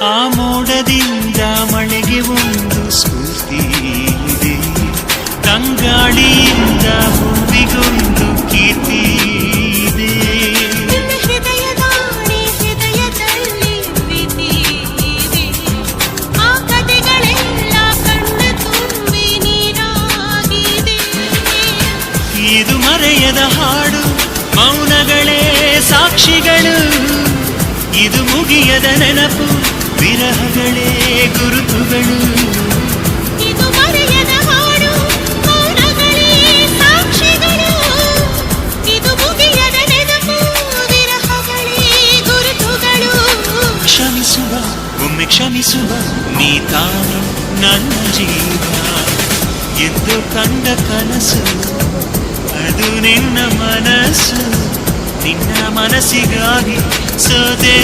ಆ ಮೋಡದಿಂದ ಮಳೆಗೆ ಒಂದು ಸ್ಫೂರ್ತಿ ಇದೆ, ತಂಗಾಳಿಯಿಂದ ಹೂವಿಗೊಂದು ಕೀರ್ತಿ ಇದೆ. ಹೃದಯದಲ್ಲಿ ಪ್ರೀತಿ ಇದೆ, ಆ ಕಥೆಗಳೆಲ್ಲ ಕಣ್ಣ ತುಂಬಿ ನೀರಾಗಿದೆ. ಇದು ಮರೆಯದ ಹಾಡು, ಮೌನಗಳೇ ಸಾಕ್ಷಿಗಳು. ಇದು ಮುಗಿಯದ ನೆನಪು, ವಿರಹಗಳೇ ಗುರುತುಗಳು. ಇದು ಮರೆಯದ ಹಾಡು, ಮೌನಗಳೇ ಸಾಕ್ಷಿಗಳು. ಇದು ಮುಗಿಯದ ನೆನಪು, ವಿರಹಗಳೇ ಗುರುತುಗಳು. ಕ್ಷಮಿಸುವ, ಒಮ್ಮೆ ಕ್ಷಮಿಸುವ, ನೀ ತಾನು ನನ್ನ ಜೀವ ಎಂದು ಕಂಡ ಕನಸು, ಅದು ನಿನ್ನ ಮನಸ್ಸು. ನಿನ್ನ ಮನಸ್ಸಿಗಾಗಿ ಸೋತೆ.